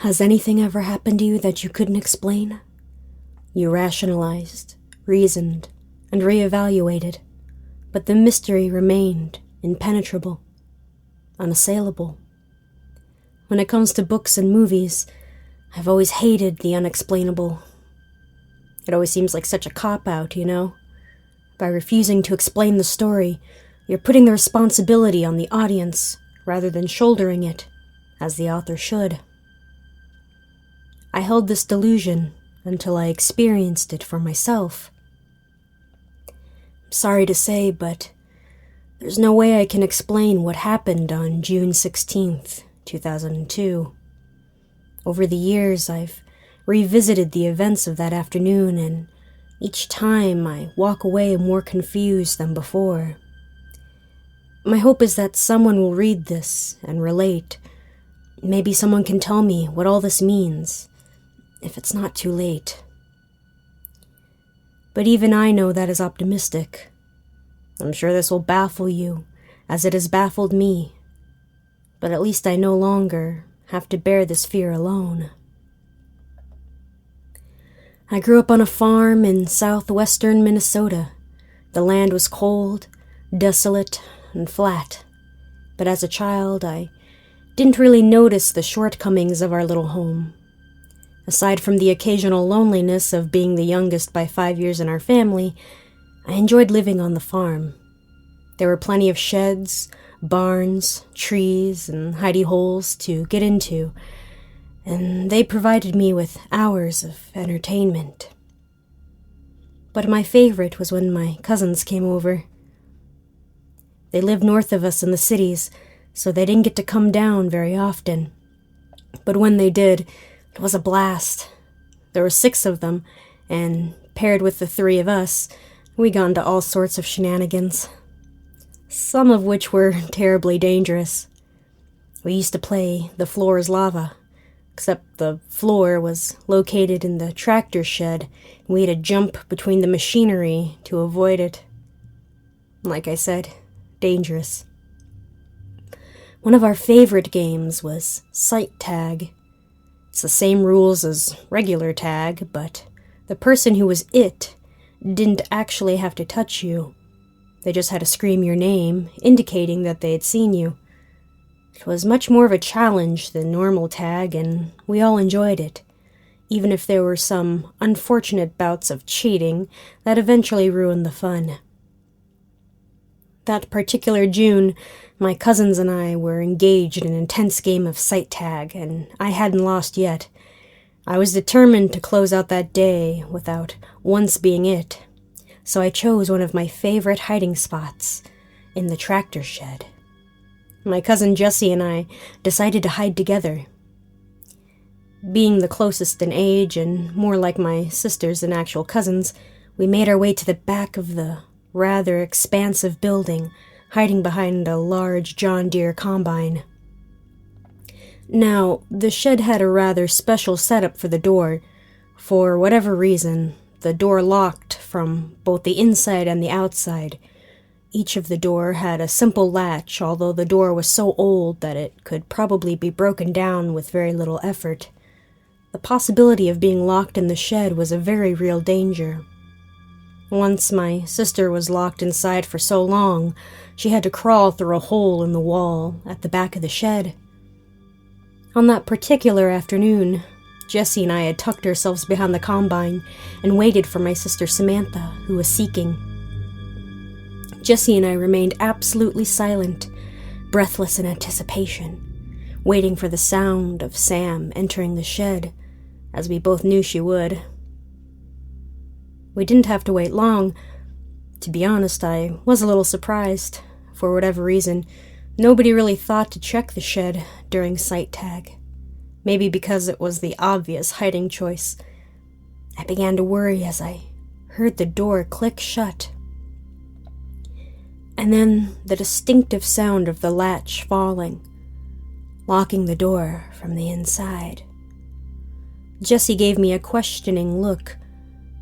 Has anything ever happened to you that you couldn't explain? You rationalized, reasoned, and reevaluated, but the mystery remained impenetrable, unassailable. When it comes to books and movies, I've always hated the unexplainable. It always seems like such a cop-out, you know? By refusing to explain the story, you're putting the responsibility on the audience rather than shouldering it, as the author should. I held this delusion until I experienced it for myself. I'm sorry to say, but there's no way I can explain what happened on June 16th, 2002. Over the years, I've revisited the events of that afternoon, and each time I walk away more confused than before. My hope is that someone will read this and relate. Maybe someone can tell me what all this means, if it's not too late. But even I know that is optimistic. I'm sure this will baffle you, as it has baffled me. But at least I no longer have to bear this fear alone. I grew up on a farm in southwestern Minnesota. The land was cold, desolate, and flat. But as a child, I didn't really notice the shortcomings of our little home. Aside from the occasional loneliness of being the youngest by 5 years in our family, I enjoyed living on the farm. There were plenty of sheds, barns, trees, and hidey holes to get into, and they provided me with hours of entertainment. But my favorite was when my cousins came over. They lived north of us in the cities, so they didn't get to come down very often. But when they did, it was a blast. There were 6 of them, and paired with the 3 of us, we got into all sorts of shenanigans, some of which were terribly dangerous. We used to play The Floor is Lava, except the floor was located in the tractor shed, and we had to jump between the machinery to avoid it. Like I said, dangerous. One of our favorite games was sight tag. It's the same rules as regular tag, but the person who was it didn't actually have to touch you. They just had to scream your name, indicating that they had seen you. It was much more of a challenge than normal tag, and we all enjoyed it, even if there were some unfortunate bouts of cheating that eventually ruined the fun. That particular June, my cousins and I were engaged in an intense game of sight tag, and I hadn't lost yet. I was determined to close out that day without once being it, so I chose one of my favorite hiding spots, in the tractor shed. My cousin Jessie and I decided to hide together. Being the closest in age and more like my sisters than actual cousins, we made our way to the back of the rather expansive building, hiding behind a large John Deere combine. Now, the shed had a rather special setup for the door. For whatever reason, the door locked from both the inside and the outside. Each of the door had a simple latch, although the door was so old that it could probably be broken down with very little effort. The possibility of being locked in the shed was a very real danger. Once my sister was locked inside for so long, she had to crawl through a hole in the wall at the back of the shed. On that particular afternoon, Jessie and I had tucked ourselves behind the combine and waited for my sister Samantha, who was seeking. Jessie and I remained absolutely silent, breathless in anticipation, waiting for the sound of Sam entering the shed, as we both knew she would. We didn't have to wait long. To be honest, I was a little surprised. For whatever reason, nobody really thought to check the shed during sight tag. Maybe because it was the obvious hiding choice. I began to worry as I heard the door click shut. And then the distinctive sound of the latch falling, locking the door from the inside. Jessie gave me a questioning look,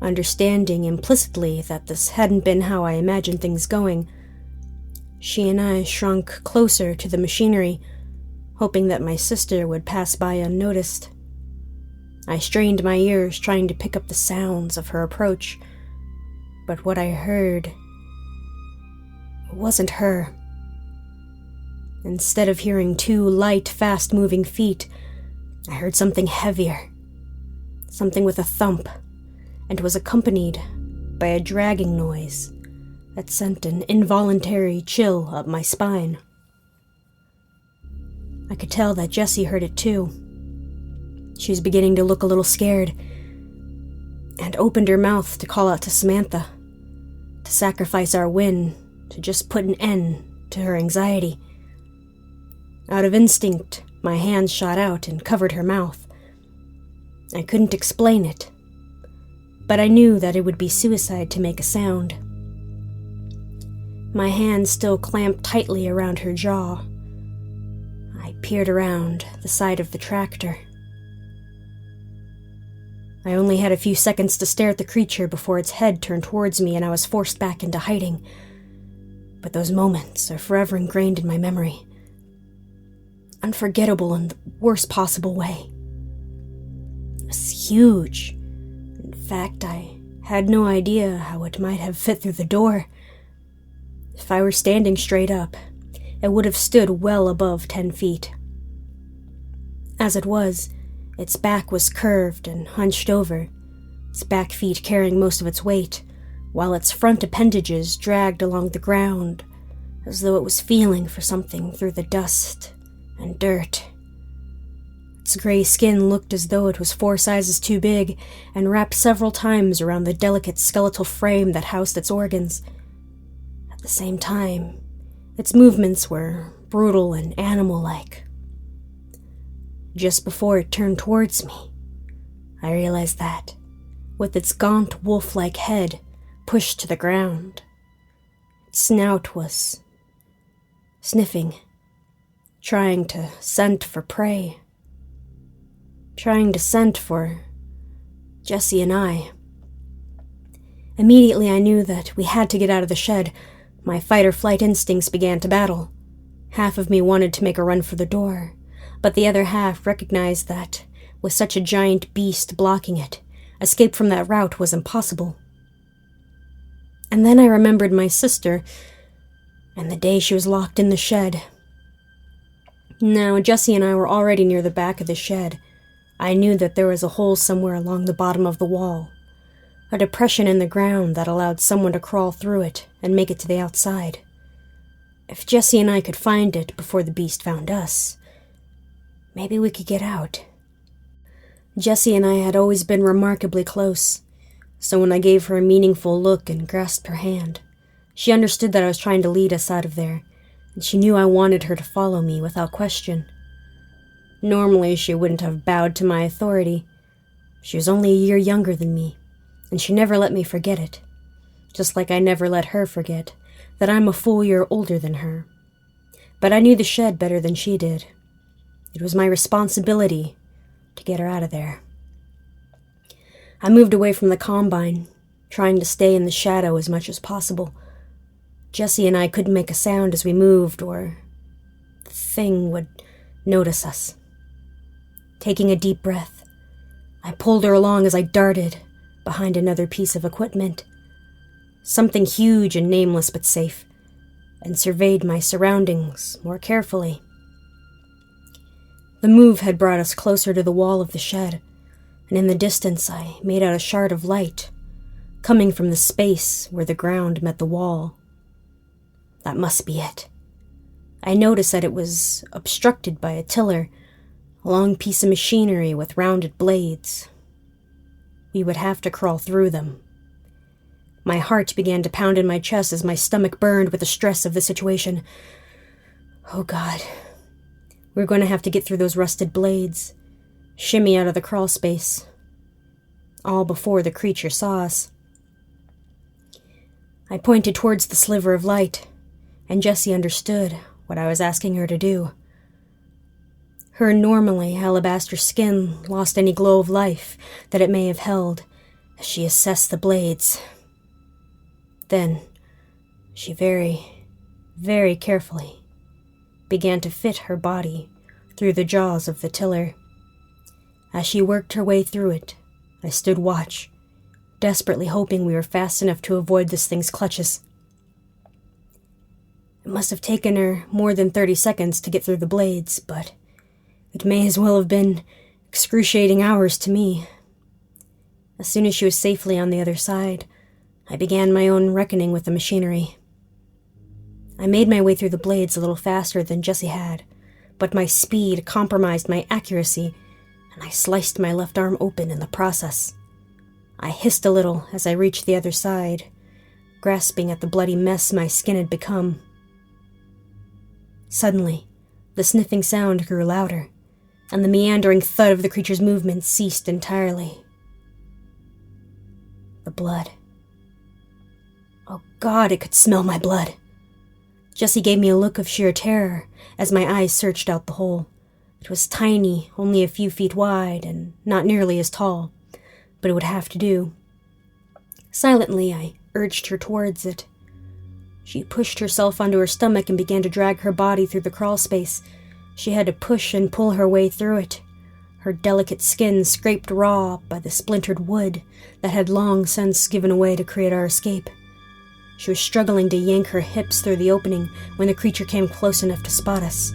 understanding implicitly that this hadn't been how I imagined things going. She and I shrunk closer to the machinery, hoping that my sister would pass by unnoticed. I strained my ears, trying to pick up the sounds of her approach, but what I heard wasn't her. Instead of hearing two light, fast-moving feet, I heard something heavier, something with a thump, and was accompanied by a dragging noise that sent an involuntary chill up my spine. I could tell that Jessie heard it too. She was beginning to look a little scared, and opened her mouth to call out to Samantha, to sacrifice our win, to just put an end to her anxiety. Out of instinct, my hands shot out and covered her mouth. I couldn't explain it, but I knew that it would be suicide to make a sound. My hands still clamped tightly around her jaw. I peered around the side of the tractor. I only had a few seconds to stare at the creature before its head turned towards me and I was forced back into hiding. But those moments are forever ingrained in my memory. Unforgettable in the worst possible way. It was huge. In fact, I had no idea how it might have fit through the door. If I were standing straight up, it would have stood well above 10 feet. As it was, its back was curved and hunched over, its back feet carrying most of its weight, while its front appendages dragged along the ground, as though it was feeling for something through the dust and dirt. Its gray skin looked as though it was 4 sizes too big and wrapped several times around the delicate skeletal frame that housed its organs. At the same time, its movements were brutal and animal-like. Just before it turned towards me, I realized that, with its gaunt wolf-like head pushed to the ground, its snout was sniffing, trying to scent for prey, trying to scent for Jessie and I. Immediately I knew that we had to get out of the shed. My fight-or-flight instincts began to battle. Half of me wanted to make a run for the door, but the other half recognized that, with such a giant beast blocking it, escape from that route was impossible. And then I remembered my sister, and the day she was locked in the shed. Now, Jessie and I were already near the back of the shed. I knew that there was a hole somewhere along the bottom of the wall, a depression in the ground that allowed someone to crawl through it and make it to the outside. If Jessie and I could find it before the beast found us, maybe we could get out. Jessie and I had always been remarkably close, so when I gave her a meaningful look and grasped her hand, she understood that I was trying to lead us out of there, and she knew I wanted her to follow me without question. Normally, she wouldn't have bowed to my authority. She was only a year younger than me, and she never let me forget it, just like I never let her forget that I'm a full year older than her. But I knew the shed better than she did. It was my responsibility to get her out of there. I moved away from the combine, trying to stay in the shadow as much as possible. Jessie and I couldn't make a sound as we moved, or the thing would notice us. Taking a deep breath, I pulled her along as I darted behind another piece of equipment, something huge and nameless but safe, and surveyed my surroundings more carefully. The move had brought us closer to the wall of the shed, and in the distance I made out a shard of light, coming from the space where the ground met the wall. That must be it. I noticed that it was obstructed by a tiller, a long piece of machinery with rounded blades. We would have to crawl through them. My heart began to pound in my chest as my stomach burned with the stress of the situation. Oh God. We were going to have to get through those rusted blades, shimmy out of the crawl space, all before the creature saw us. I pointed towards the sliver of light, and Jessie understood what I was asking her to do. Her normally alabaster skin lost any glow of life that it may have held as she assessed the blades. Then, she very, very carefully began to fit her body through the jaws of the tiller. As she worked her way through it, I stood watch, desperately hoping we were fast enough to avoid this thing's clutches. It must have taken her more than 30 seconds to get through the blades, but it may as well have been excruciating hours to me. As soon as she was safely on the other side, I began my own reckoning with the machinery. I made my way through the blades a little faster than Jessie had, but my speed compromised my accuracy, and I sliced my left arm open in the process. I hissed a little as I reached the other side, grasping at the bloody mess my skin had become. Suddenly, the sniffing sound grew louder, and the meandering thud of the creature's movements ceased entirely. The blood. Oh God, it could smell my blood. Jessie gave me a look of sheer terror as my eyes searched out the hole. It was tiny, only a few feet wide, and not nearly as tall, but it would have to do. Silently, I urged her towards it. She pushed herself onto her stomach and began to drag her body through the crawl space. She had to push and pull her way through it, her delicate skin scraped raw by the splintered wood that had long since given way to create our escape. She was struggling to yank her hips through the opening when the creature came close enough to spot us.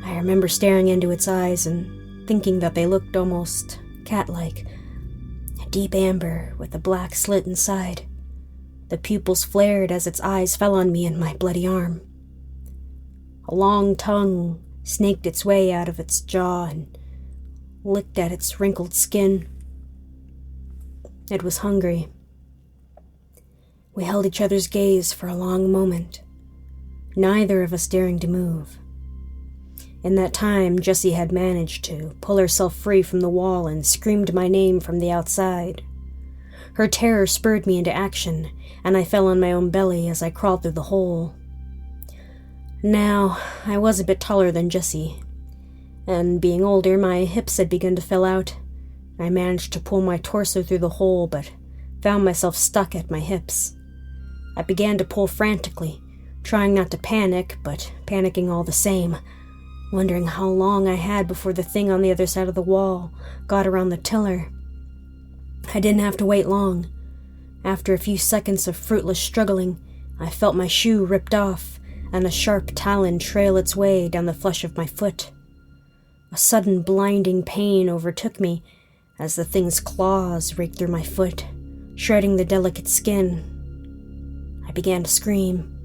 I remember staring into its eyes and thinking that they looked almost cat-like, a deep amber with a black slit inside. The pupils flared as its eyes fell on me and my bloody arm. A long tongue snaked its way out of its jaw and licked at its wrinkled skin. It was hungry. We held each other's gaze for a long moment, neither of us daring to move. In that time, Jessie had managed to pull herself free from the wall and screamed my name from the outside. Her terror spurred me into action, and I fell on my own belly as I crawled through the hole. Now, I was a bit taller than Jessie, and being older, my hips had begun to fill out. I managed to pull my torso through the hole, but found myself stuck at my hips. I began to pull frantically, trying not to panic, but panicking all the same, wondering how long I had before the thing on the other side of the wall got around the tiller. I didn't have to wait long. After a few seconds of fruitless struggling, I felt my shoe ripped off and a sharp talon trail its way down the flesh of my foot. A sudden blinding pain overtook me as the thing's claws raked through my foot, shredding the delicate skin. I began to scream.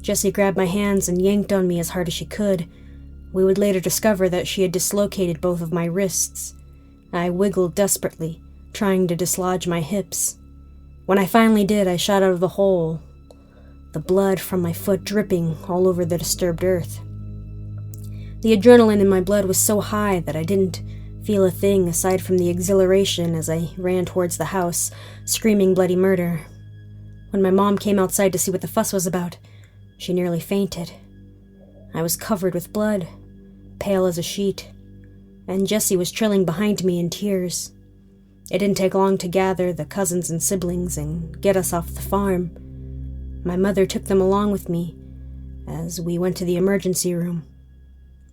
Jessie grabbed my hands and yanked on me as hard as she could. We would later discover that she had dislocated both of my wrists. I wiggled desperately, trying to dislodge my hips. When I finally did, I shot out of the hole, the blood from my foot dripping all over the disturbed earth. The adrenaline in my blood was so high that I didn't feel a thing aside from the exhilaration as I ran towards the house, screaming bloody murder. When my mom came outside to see what the fuss was about, she nearly fainted. I was covered with blood, pale as a sheet, and Jessie was trailing behind me in tears. It didn't take long to gather the cousins and siblings and get us off the farm. My mother took them along with me as we went to the emergency room.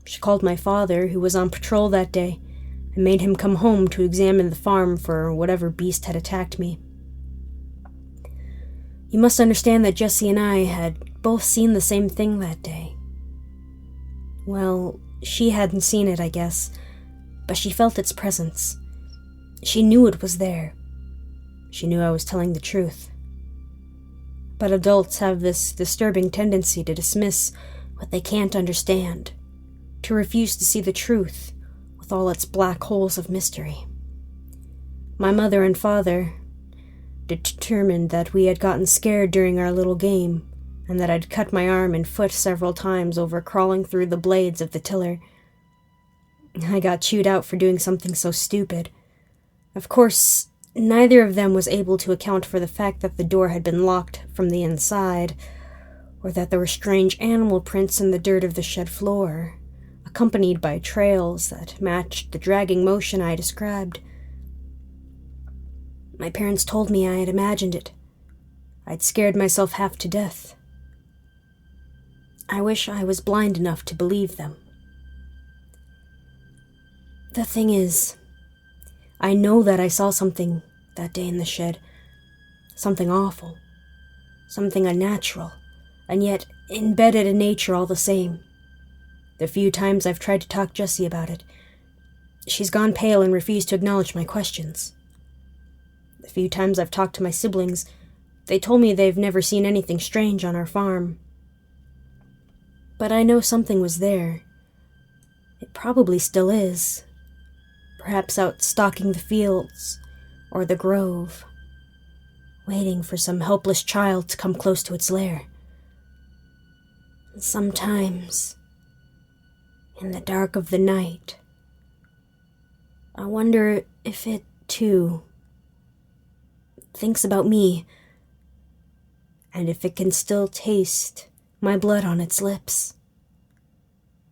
She called my father, who was on patrol that day, and made him come home to examine the farm for whatever beast had attacked me. You must understand that Jessie and I had both seen the same thing that day. Well, she hadn't seen it, I guess, but she felt its presence. She knew it was there. She knew I was telling the truth. But adults have this disturbing tendency to dismiss what they can't understand, to refuse to see the truth with all its black holes of mystery. My mother and father determined that we had gotten scared during our little game, and that I'd cut my arm and foot several times over crawling through the blades of the tiller. I got chewed out for doing something so stupid. Of course, neither of them was able to account for the fact that the door had been locked from the inside, or that there were strange animal prints in the dirt of the shed floor, accompanied by trails that matched the dragging motion I described. My parents told me I had imagined it. I'd scared myself half to death. I wish I was blind enough to believe them. The thing is, I know that I saw something that day in the shed. Something awful. Something unnatural, and yet embedded in nature all the same. The few times I've tried to talk Jessie about it, she's gone pale and refused to acknowledge my questions. The few times I've talked to my siblings, they told me they've never seen anything strange on our farm. But I know something was there. It probably still is. Perhaps out stalking the fields or the grove, waiting for some helpless child to come close to its lair. And sometimes, in the dark of the night, I wonder if it, too, thinks about me, and if it can still taste my blood on its lips.